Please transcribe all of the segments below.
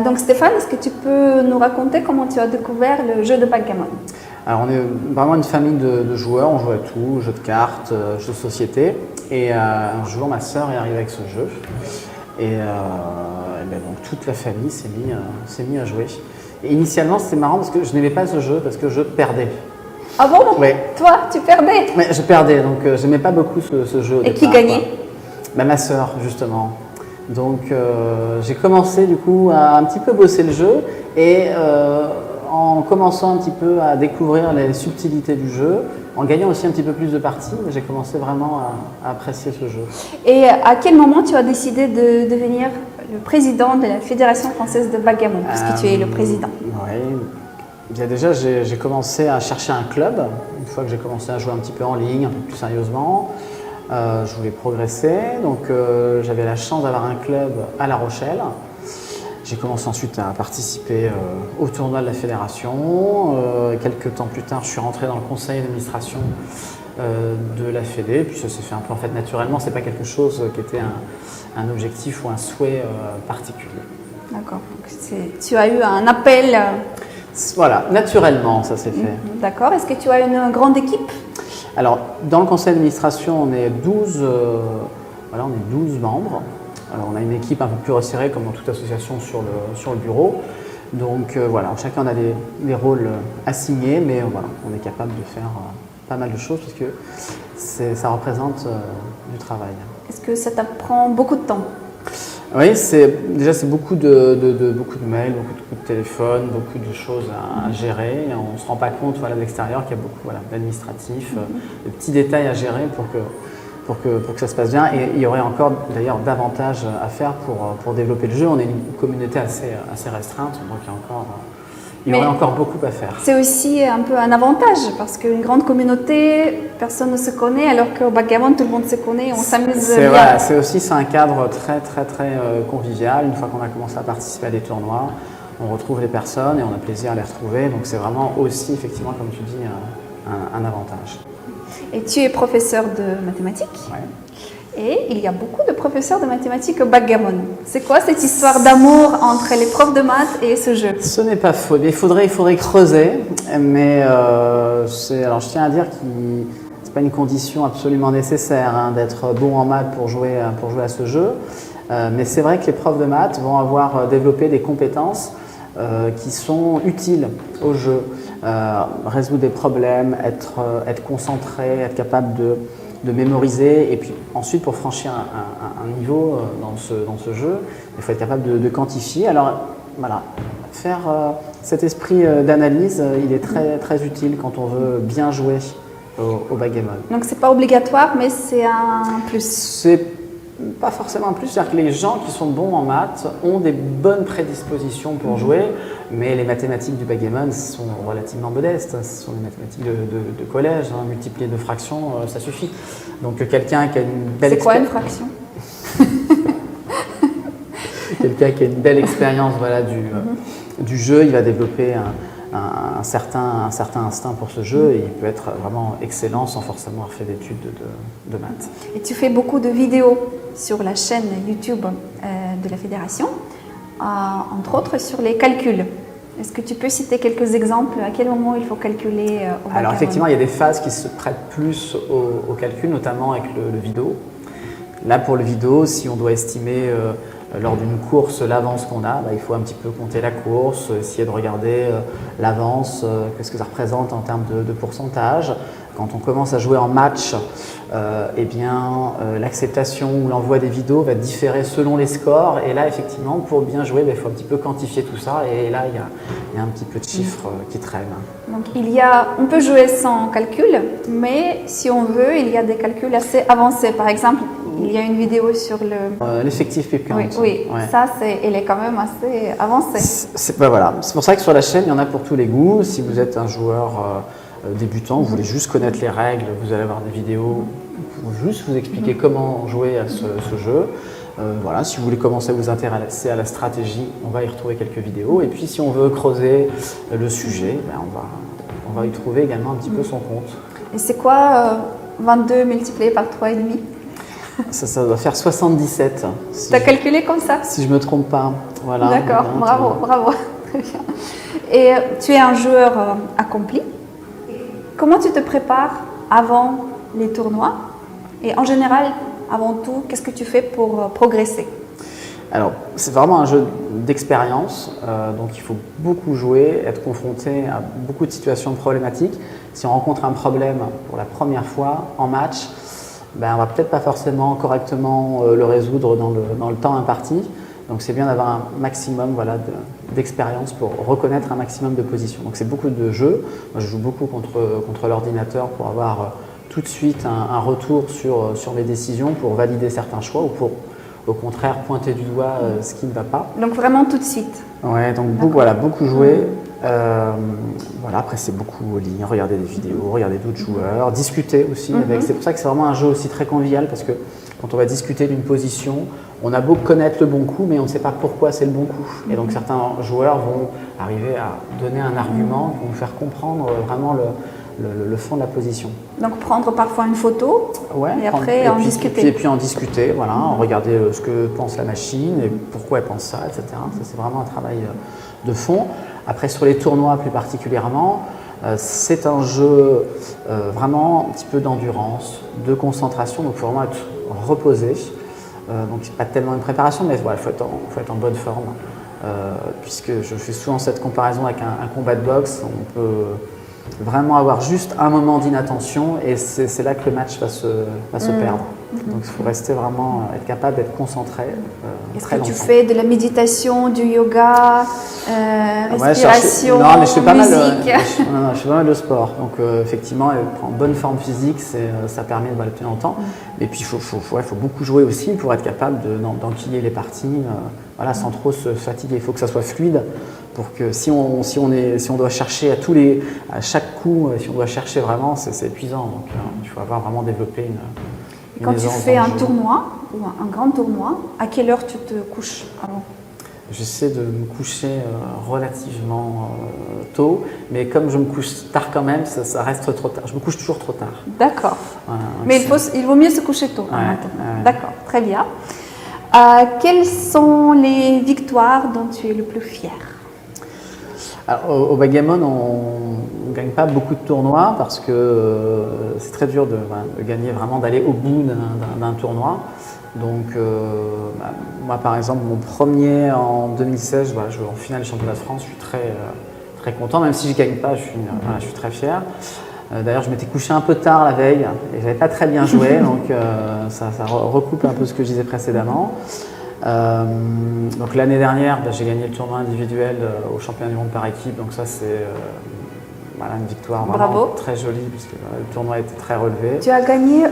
Donc Stéphane, est-ce que tu peux nous raconter comment tu as découvert le jeu de backgammon? Alors on est vraiment une famille de joueurs, on joue à tout, jeux de cartes, jeux de société. Et un jour ma sœur est arrivée avec ce jeu. Et ben donc toute la famille s'est mis à jouer. Et initialement c'était marrant parce que je n'aimais pas ce jeu parce que je perdais. Ah bon? Oui. Toi, tu perdais? Mais je perdais, donc je n'aimais pas beaucoup ce jeu. Et qui gagnait? Ben, ma sœur justement. Donc j'ai commencé du coup à un petit peu bosser le jeu et en commençant un petit peu à découvrir les subtilités du jeu, en gagnant aussi un petit peu plus de parties, j'ai commencé vraiment à apprécier ce jeu. Et à quel moment tu as décidé de devenir le président de la Fédération française de backgammon, puisque tu es le président? Oui, bien déjà j'ai commencé à chercher un club, une fois que j'ai commencé à jouer un petit peu en ligne, un peu plus sérieusement. Je voulais progresser, donc j'avais la chance d'avoir un club à La Rochelle. J'ai commencé ensuite à participer au tournoi de la fédération. Quelques temps plus tard, je suis rentré dans le conseil d'administration de la Fédé. Puis ça s'est fait un peu en fait naturellement. C'est pas quelque chose qui était un objectif ou un souhait particulier. D'accord. Tu as eu un appel. Voilà, naturellement, ça s'est fait. D'accord. Est-ce que tu as une grande équipe? Alors, dans le conseil d'administration, on est 12 membres. Alors, on a une équipe un peu plus resserrée, comme dans toute association, sur le bureau. Donc, voilà, chacun a des rôles assignés, mais voilà, on est capable de faire pas mal de choses, parce que ça représente du travail. Est-ce que ça t'apprend beaucoup de temps? Oui, c'est beaucoup de mails, beaucoup de coups de téléphone, beaucoup de choses à gérer. Et on ne se rend pas compte de l'extérieur qu'il y a beaucoup d'administratifs, de petits détails à gérer pour que ça se passe bien. Et il y aurait encore d'ailleurs davantage à faire pour développer le jeu. On est une communauté assez restreinte, donc il y aurait encore beaucoup à faire. C'est aussi un peu un avantage parce qu'une grande communauté, personne ne se connaît, alors qu'au backgammon, tout le monde se connaît, on s'amuse bien. Voilà, c'est un cadre très convivial. Une fois qu'on a commencé à participer à des tournois, on retrouve les personnes et on a plaisir à les retrouver. Donc c'est vraiment aussi, effectivement, comme tu dis, un avantage. Et tu es professeur de mathématiques? Ouais. Et il y a beaucoup de professeurs de mathématiques au backgammon. C'est quoi cette histoire d'amour entre les profs de maths et ce jeu? Ce n'est pas faux. Il faudrait creuser, mais alors je tiens à dire que ce n'est pas une condition absolument nécessaire d'être bon en maths pour jouer à ce jeu. Mais c'est vrai que les profs de maths vont avoir développé des compétences qui sont utiles au jeu. Résoudre des problèmes, être concentré, être capable de mémoriser, et puis ensuite pour franchir un niveau dans ce jeu, il faut être capable de quantifier. Alors voilà, faire cet esprit d'analyse, il est très utile quand on veut bien jouer au backgammon. Donc c'est pas obligatoire, mais c'est un plus. C'est pas forcément un plus, c'est-à-dire que les gens qui sont bons en maths ont des bonnes prédispositions pour jouer, mais les mathématiques du backgammon sont relativement modestes. Ce sont des mathématiques de collège, multiplier deux fractions, ça suffit. Donc quelqu'un qui a une belle C'est quoi une fraction? Quelqu'un qui a une belle expérience du jeu, il va développer un certain instinct pour ce jeu, et il peut être vraiment excellent sans forcément avoir fait d'études de maths. Et tu fais beaucoup de vidéos sur la chaîne YouTube de la Fédération, entre autres sur les calculs. Est-ce que tu peux citer quelques exemples? À quel moment il faut calculer au backgammon? Alors effectivement, il y a des phases qui se prêtent plus au calcul, notamment avec le vidéo. Là, pour le vidéo, si on doit estimer lors d'une course l'avance qu'on a, il faut un petit peu compter la course, essayer de regarder l'avance, qu'est-ce que ça représente en termes de pourcentage. Quand on commence à jouer en match, l'acceptation ou l'envoi des vidéos va différer selon les scores. Et là, effectivement, pour bien jouer, il faut un petit peu quantifier tout ça. Et là, il y a un petit peu de chiffres qui traînent. Donc, on peut jouer sans calcul, mais si on veut, il y a des calculs assez avancés. Par exemple, il y a une vidéo sur l'effectif pip count. Oui, ouais. Ça, elle est quand même assez avancée. Voilà. C'est pour ça que sur la chaîne, il y en a pour tous les goûts. Si vous êtes un joueur débutant, vous voulez juste connaître les règles, vous allez avoir des vidéos pour juste vous expliquer comment jouer à ce jeu. Voilà, si vous voulez commencer à vous intéresser à la stratégie, on va y retrouver quelques vidéos. Et puis si on veut creuser le sujet, on va y trouver également un petit peu son compte. Et c'est quoi 22 multiplié par 3,5? Ça doit faire 77. Tu as calculé comme ça? Si je ne me trompe pas. Voilà. D'accord, bravo, bravo. Très bien. Et tu es un joueur accompli. Comment tu te prépares avant les tournois? Et en général, avant tout, qu'est-ce que tu fais pour progresser? Alors, c'est vraiment un jeu d'expérience, donc il faut beaucoup jouer, être confronté à beaucoup de situations problématiques. Si on rencontre un problème pour la première fois en match, ben, on va peut-être pas forcément correctement le résoudre dans le temps imparti. Donc c'est bien d'avoir un maximum d'expérience pour reconnaître un maximum de positions. Donc c'est beaucoup de jeux. Moi je joue beaucoup contre l'ordinateur pour avoir tout de suite un retour sur mes décisions, pour valider certains choix ou pour au contraire pointer du doigt ce qui ne va pas. Donc vraiment tout de suite. Ouais, donc beaucoup jouer. Après c'est beaucoup lire, regarder des vidéos, regarder d'autres joueurs, discuter aussi. C'est pour ça que c'est vraiment un jeu aussi très convivial, parce que quand on va discuter d'une position, on a beau connaître le bon coup, mais on ne sait pas pourquoi c'est le bon coup. Et donc certains joueurs vont arriver à donner un argument, vont faire comprendre vraiment le fond de la position. Donc prendre parfois une photo et après en discuter. Et puis en discuter, regarder ce que pense la machine et pourquoi elle pense ça, etc. Ça, c'est vraiment un travail de fond. Après sur les tournois plus particulièrement, c'est un jeu vraiment un petit peu d'endurance, de concentration, donc il faut vraiment être reposé. Donc c'est pas tellement une préparation, mais il faut être en bonne forme. Puisque je fais souvent cette comparaison avec un combat de boxe, on peut vraiment avoir juste un moment d'inattention et c'est là que le match va se perdre. Donc il faut rester vraiment, être capable d'être concentré très longtemps. Est-ce que tu fais de la méditation, du yoga, respiration, non, mais je fais pas musique je fais pas mal de sport. Donc effectivement, être en bonne forme physique, ça permet de tenir longtemps. Et puis il faut beaucoup jouer aussi pour être capable d'enquiller les parties sans trop se fatiguer. Il faut que ça soit fluide pour que si on doit chercher à chaque coup, si on doit chercher vraiment, c'est épuisant. Donc il faut avoir vraiment développé une Quand tu fais un tournoi ou un grand tournoi, à quelle heure tu te couches avant? J'essaie de me coucher relativement tôt, mais comme je me couche tard quand même, ça reste trop tard. Je me couche toujours trop tard. D'accord. Mais il vaut mieux se coucher tôt. D'accord, très bien. Quelles sont les victoires dont tu es le plus fier? Alors, au backgammon, on ne gagne pas beaucoup de tournois parce que c'est très dur de gagner, vraiment d'aller au bout d'un tournoi. Donc, moi par exemple, mon premier en 2016, je joue en finale du championnat de France, je suis très content, même si je ne gagne pas, je suis très fier. D'ailleurs, je m'étais couché un peu tard la veille et je n'avais pas très bien joué, donc ça recoupe un peu ce que je disais précédemment. Donc l'année dernière, j'ai gagné le tournoi individuel au championnat du monde par équipe, donc ça c'est une victoire vraiment très jolie puisque le tournoi était très relevé. Tu as gagné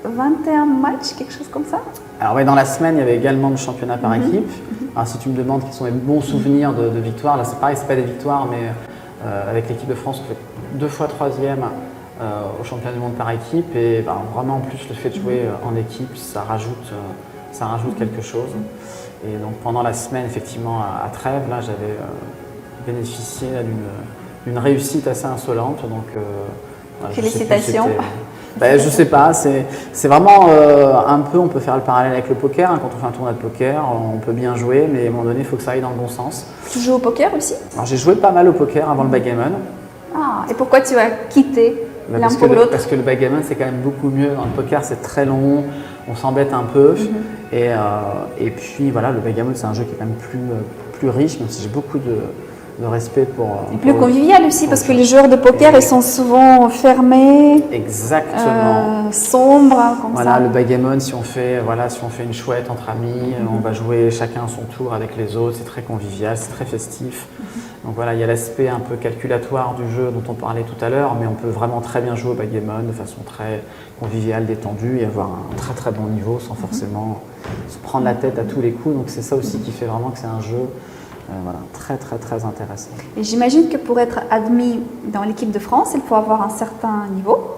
21 matchs, quelque chose comme ça? Alors dans la semaine, il y avait également le championnat par équipe. Alors si tu me demandes quels sont les bons souvenirs de victoires, là c'est pareil, c'est pas des victoires, mais avec l'équipe de France, on fait 2 fois 3e au championnat du monde par équipe et vraiment en plus le fait de jouer en équipe, ça rajoute quelque chose. Et donc pendant la semaine, effectivement, à Trèves, là, j'avais bénéficié d'une réussite assez insolente. Donc, félicitations. Je sais pas, c'est vraiment un peu, on peut faire le parallèle avec le poker. Quand on fait un tournoi de poker, on peut bien jouer, mais à un moment donné, il faut que ça aille dans le bon sens. Tu joues au poker aussi? Alors j'ai joué pas mal au poker avant le backgammon. Et pourquoi tu as quitté l'un pour l'autre? Parce que le backgammon, c'est quand même beaucoup mieux. Dans le poker, c'est très long, on s'embête un peu. Et puis voilà, le backgammon, c'est un jeu qui est quand même plus riche, même si j'ai beaucoup de respect pour... Et plus convivial aussi, parce que les joueurs de poker, ils sont souvent fermés. Exactement. Sombres, comme ça. Voilà, le backgammon, si on fait une chouette entre amis, on va jouer chacun à son tour avec les autres, c'est très convivial, c'est très festif. Donc voilà, il y a l'aspect un peu calculatoire du jeu dont on parlait tout à l'heure, mais on peut vraiment très bien jouer au backgammon de façon très conviviale, détendue et avoir un très très bon niveau sans forcément se prendre la tête à tous les coups. Donc c'est ça aussi qui fait vraiment que c'est un jeu très très très intéressant. Et j'imagine que pour être admis dans l'équipe de France, il faut avoir un certain niveau.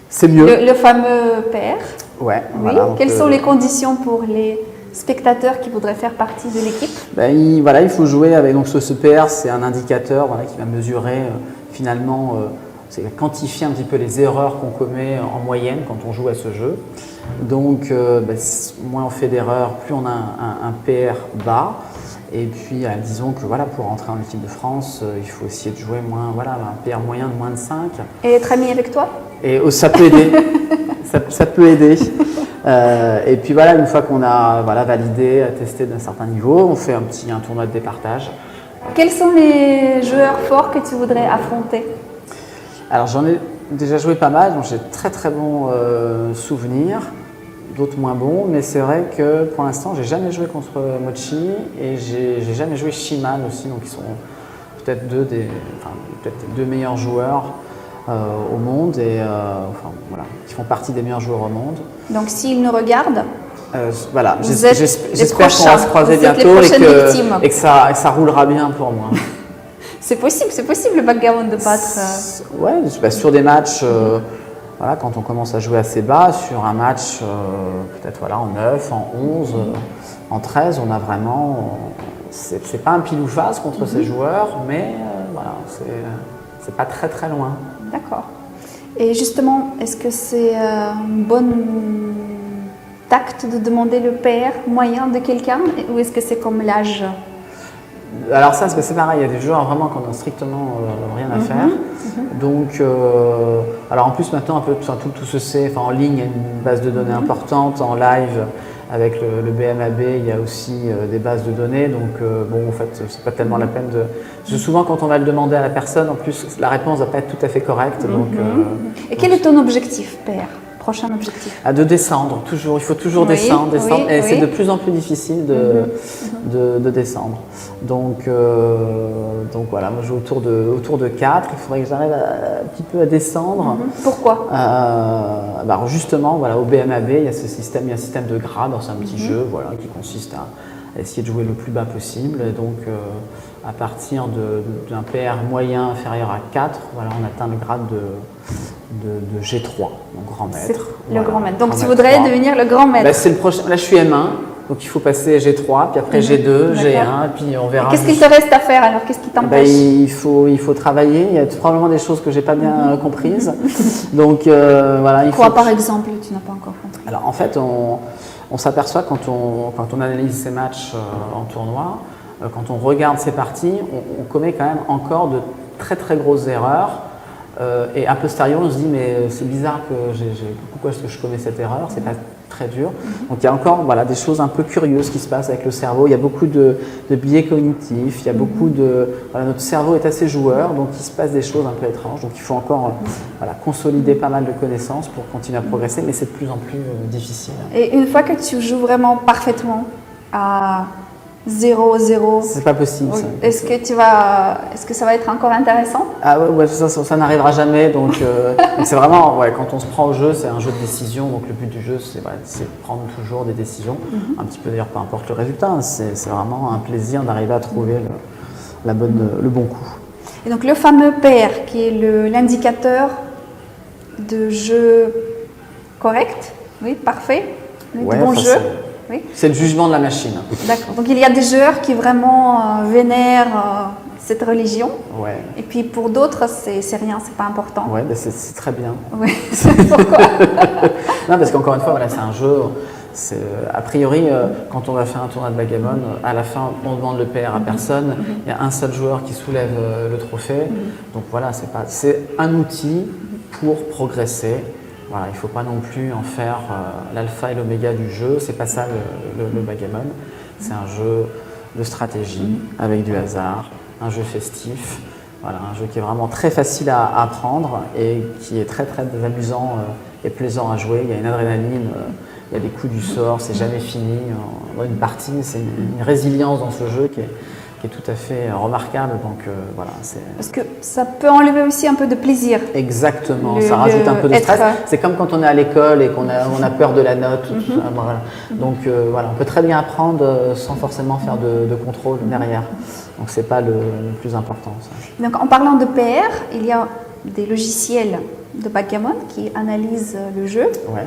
C'est mieux. Le fameux PR. Ouais. Oui. Voilà, quelles sont les conditions pour les spectateurs qui voudraient faire partie de l'équipe? Il faut jouer avec ce PR, c'est un indicateur qui va mesurer finalement c'est quantifier un petit peu les erreurs qu'on commet en moyenne quand on joue à ce jeu. Donc, moins on fait d'erreurs, plus on a un PR bas. Et puis, disons que voilà, pour rentrer en équipe de France, il faut essayer de jouer un PR moyen de moins de 5. Et être ami avec toi? Et ça peut aider. ça peut aider. Et puis voilà, une fois qu'on a validé, testé d'un certain niveau, on fait un tournoi de départage. Quels sont les joueurs forts que tu voudrais affronter? Alors j'en ai déjà joué pas mal, donc j'ai très très bons souvenirs, d'autres moins bons, mais c'est vrai que pour l'instant j'ai jamais joué contre Mochi et j'ai jamais joué Shiman aussi, donc ils sont peut-être deux meilleurs joueurs au monde et qui font partie des meilleurs joueurs au monde. Donc s'ils nous regardent, j'espère qu'on va se croiser bientôt et que ça roulera bien pour moi. C'est possible le backgammon de battre. Ouais, sur des matchs, quand on commence à jouer assez bas, sur un match peut-être en 9, en 11, en 13, on a vraiment. C'est pas un pile ou face contre ces joueurs, mais c'est pas très très loin. D'accord. Et justement, est-ce que c'est un bon tact de demander le PR moyen de quelqu'un ou est-ce que c'est comme l'âge? Alors ça, c'est pareil, il y a des joueurs vraiment qui n'ont strictement rien à faire. Donc, alors en plus maintenant, tout se sait, en ligne, il y a une base de données importante, en live, avec le BMAB, il y a aussi des bases de données, donc en fait, c'est pas tellement la peine de... Parce que souvent, quand on va le demander à la personne, en plus, la réponse va pas être tout à fait correcte. Et quel est ton objectif, PR? Prochain objectif? De descendre, toujours. Il faut toujours descendre. Et c'est de plus en plus difficile de descendre. Donc voilà, moi je joue autour de 4. Il faudrait que j'arrive un petit peu à descendre. Pourquoi? Justement, au BMAB, il y a un système de grade. C'est un petit jeu qui consiste à essayer de jouer le plus bas possible. Et donc, à partir d'un PR moyen inférieur à 4, on atteint le grade de G3, donc grand maître. Le grand maître. Donc tu voudrais devenir le grand maître? C'est le prochain. Là, je suis M1, donc il faut passer G3, puis après G2, G1, et puis on verra. Qu'est-ce qu'il te reste à faire alors? Qu'est-ce qui t'empêche? Il faut travailler. Il y a probablement des choses que j'ai pas bien comprises. Donc Quoi par exemple tu n'as pas encore compris? Alors en fait, on s'aperçoit quand on analyse ces matchs en tournoi, quand on regarde ces parties, on commet quand même encore de très très grosses erreurs. Et a posteriori, on se dit mais c'est bizarre pourquoi est-ce que je commets cette erreur? C'est pas très dur. Donc il y a encore des choses un peu curieuses qui se passent avec le cerveau. Il y a beaucoup de biais cognitifs. Il y a beaucoup notre cerveau est assez joueur, donc il se passe des choses un peu étranges. Donc il faut encore consolider pas mal de connaissances pour continuer à progresser, mais c'est de plus en plus difficile. Et une fois que tu joues vraiment parfaitement à 0-0. C'est pas possible. Ça. Est-ce que ça va être encore intéressant? Ah ouais, ça n'arrivera jamais. Donc c'est vraiment, quand on se prend au jeu, c'est un jeu de décision. Donc le but du jeu, c'est de prendre toujours des décisions. Un petit peu d'ailleurs, peu importe le résultat. C'est vraiment un plaisir d'arriver à trouver le bon coup. Et donc le fameux PR, qui est l'indicateur de jeu correct, parfait, du bon jeu. Oui. C'est le jugement de la machine. D'accord. Donc il y a des joueurs qui vraiment vénèrent cette religion. Ouais. Et puis pour d'autres, c'est rien, c'est pas important. Ouais, c'est très bien. Oui. Pourquoi? Non, parce qu'encore une fois, c'est un jeu. A priori, quand on va faire un tournoi de backgammon, à la fin, on demande le PR à personne. Il y a un seul joueur qui soulève le trophée. Donc c'est un outil pour progresser. Voilà, il ne faut pas non plus en faire l'alpha et l'oméga du jeu, c'est pas ça le backgammon. C'est un jeu de stratégie avec du hasard, un jeu festif, un jeu qui est vraiment très facile à apprendre et qui est très très amusant et plaisant à jouer. Il y a une adrénaline, il y a des coups du sort, c'est jamais fini. Dans une partie, c'est une résilience dans ce jeu qui est tout à fait remarquable. Donc Parce que ça peut enlever aussi un peu de plaisir. Exactement, ça rajoute un peu de stress. C'est comme quand on est à l'école et qu'on a peur de la note. Tout ça, Donc on peut très bien apprendre sans forcément faire de contrôle derrière. Donc c'est pas le plus important. Ça. Donc en parlant de PR, il y a des logiciels de backgammon qui analysent le jeu. Ouais.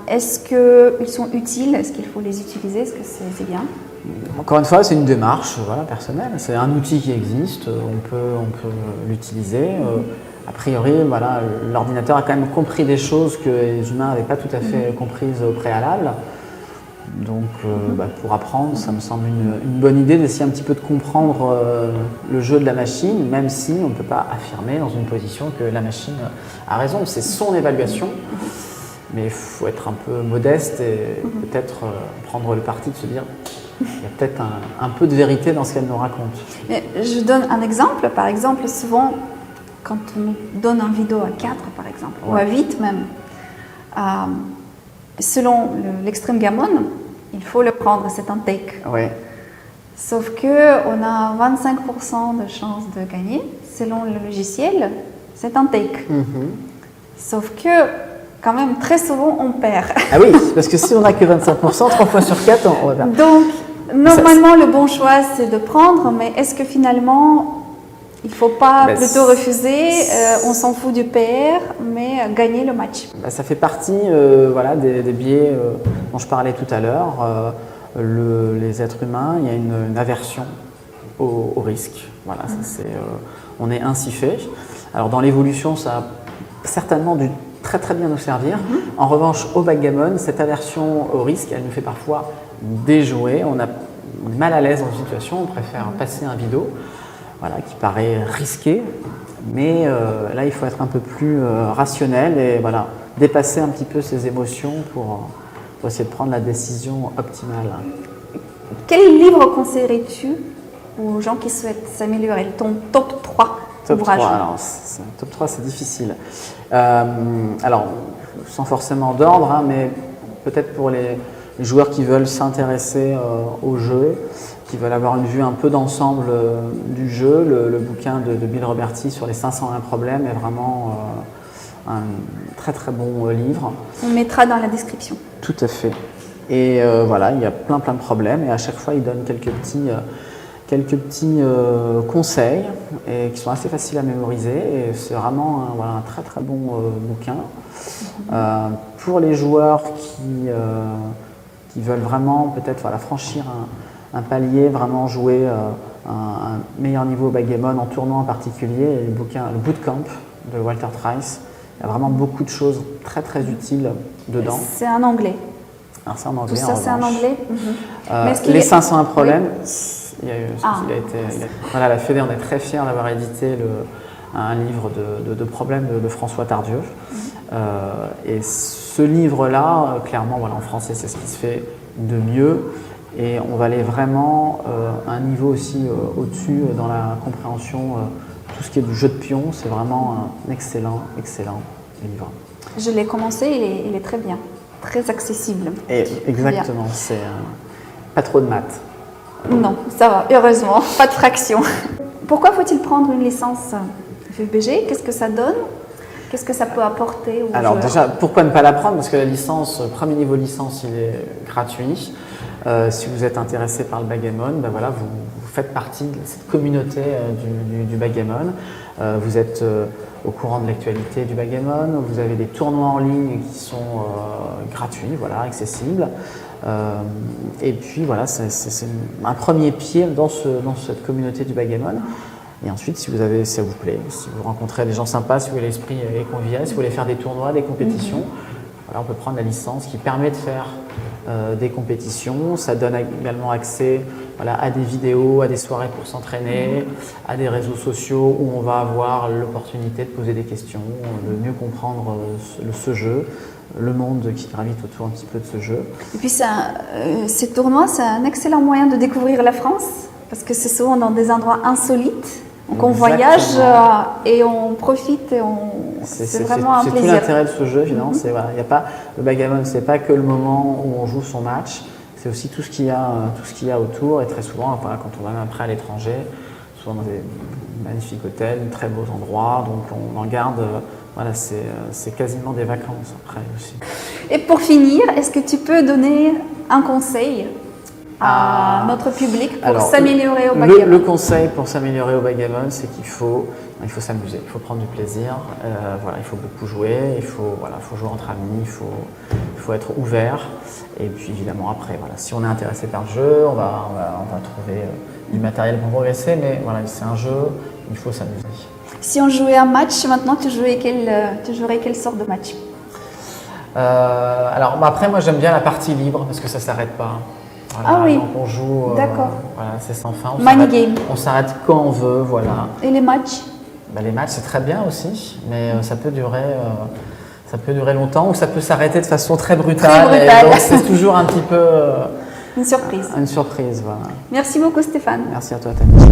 Est-ce qu'ils sont utiles? Est-ce qu'il faut les utiliser? Est-ce que c'est bien? Encore une fois, c'est une démarche voilà, personnelle. C'est un outil qui existe, on peut l'utiliser. A priori, voilà, l'ordinateur a quand même compris des choses que les humains n'avaient pas tout à fait comprises au préalable. Donc, pour apprendre, ça me semble une bonne idée d'essayer un petit peu de comprendre le jeu de la machine, même si on ne peut pas affirmer dans une position que la machine a raison. C'est son évaluation, mais il faut être un peu modeste et peut-être prendre le parti de se dire il y a peut-être un peu de vérité dans ce qu'elle nous raconte. Mais je donne un exemple. Par exemple, souvent, quand on nous donne une vidéo à 4, par exemple, ou à 8 même, selon l'extrême gammon, il faut le prendre, c'est un take. Ouais. Sauf qu'on a 25% de chances de gagner. Selon le logiciel, c'est un take. Sauf que, quand même, très souvent, on perd. Ah oui, parce que si on n'a que 25%, 3 fois sur 4, on va perdre. Donc, normalement, le bon choix, c'est de prendre, mais est-ce que finalement, il ne faut pas plutôt refuser, on s'en fout du PR, mais gagner le match? Ça fait partie voilà, des biais dont je parlais tout à l'heure. Les êtres humains, il y a une aversion au risque. Voilà, on est ainsi fait. Alors dans l'évolution, ça a certainement dû très très bien nous servir. En revanche, au backgammon, cette aversion au risque, elle nous fait parfois déjouer. On est mal à l'aise dans une situation, on préfère passer un vidéo. Voilà, qui paraît risqué, mais là il faut être un peu plus rationnel et voilà, dépasser un petit peu ses émotions pour essayer de prendre la décision optimale. Quel livre conseillerais-tu aux gens qui souhaitent s'améliorer? Ton top 3 ouvrages? Alors, top 3 c'est difficile. Alors, sans forcément d'ordre, hein, mais peut-être pour les joueurs qui veulent s'intéresser au jeu, qui veulent avoir une vue un peu d'ensemble du jeu, le bouquin de Bill Roberti sur les 501 problèmes est vraiment un très très bon livre. On mettra dans la description. Tout à fait. Et voilà, il y a plein de problèmes et à chaque fois il donne quelques petits conseils et qui sont assez faciles à mémoriser et c'est vraiment un très très bon bouquin. Pour les joueurs qui veulent vraiment peut-être franchir un palier, vraiment jouer un meilleur niveau au backgammon en tournoi en particulier, et le Bootcamp de Walter Trice. Il y a vraiment beaucoup de choses très très utiles dedans. C'est en anglais. Alors c'est en anglais. Tout ça c'est en anglais. Les 501 problèmes, oui. Voilà, la Fédé, on est très fiers d'avoir édité un livre de problèmes de François Tardieu. Et ce livre-là, clairement, voilà, en français, c'est ce qui se fait de mieux. Et on va aller vraiment un niveau aussi au-dessus dans la compréhension, tout ce qui est du jeu de pion, c'est vraiment un excellent livre. Je l'ai commencé, il est très bien, très accessible. Et exactement, c'est pas trop de maths. Non, ça va, heureusement, pas de fraction. Pourquoi faut-il prendre une licence FFBG? Qu'est-ce que ça donne? Qu'est-ce que ça peut apporter aux Alors joueurs? déjà, pourquoi ne pas la prendre? Parce que la licence, premier niveau licence, il est gratuit. Si vous êtes intéressé par le backgammon, voilà, vous faites partie de cette communauté du backgammon. Vous êtes au courant de l'actualité du backgammon. Vous avez des tournois en ligne qui sont gratuits, voilà, accessibles. Et puis voilà, c'est un premier pied dans cette communauté du backgammon. Et ensuite, si ça vous plaît, si vous rencontrez des gens sympas, si vous avez l'esprit convivial, si vous voulez faire des tournois, des compétitions, voilà, on peut prendre la licence qui permet de faire des compétitions. Ça donne également accès à des vidéos, à des soirées pour s'entraîner, à des réseaux sociaux où on va avoir l'opportunité de poser des questions, de mieux comprendre ce jeu, le monde qui gravite autour un petit peu de ce jeu. Et puis ces tournois, c'est un excellent moyen de découvrir la France, parce que c'est souvent dans des endroits insolites. Donc on voyage et on profite et c'est vraiment un plaisir. C'est tout l'intérêt de ce jeu finalement. Y a pas, le backgammon, c'est pas que le moment où on joue son match, c'est aussi tout ce qu'il y a autour. Et très souvent, voilà, quand on va même après à l'étranger, souvent dans des magnifiques hôtels, très beaux endroits, donc on en garde. Voilà, c'est quasiment des vacances après aussi. Et pour finir, est-ce que tu peux donner un conseil à notre public pour Alors, s'améliorer au le backgammon? conseil pour s'améliorer au backgammon, c'est qu'il faut s'amuser, il faut prendre du plaisir. Voilà, il faut beaucoup jouer, faut jouer entre amis, il faut être ouvert. Et puis évidemment après, voilà, si on est intéressé par le jeu, on va trouver du matériel pour progresser, mais voilà, c'est un jeu, il faut s'amuser. Si on jouait un match, maintenant tu jouerais quelle sorte de match? Alors après, moi j'aime bien la partie libre parce que ça s'arrête pas. Voilà, Ah oui. donc on joue, D'accord. voilà, c'est sans fin. Money game. On s'arrête quand on veut, voilà. Et les matchs? Les matchs c'est très bien aussi, mais ça peut durer longtemps ou ça peut s'arrêter de façon très brutale. Très brutale. Et donc c'est toujours un petit peu Une surprise. une surprise. Voilà. Merci beaucoup Stéphane. Merci à toi, Tania.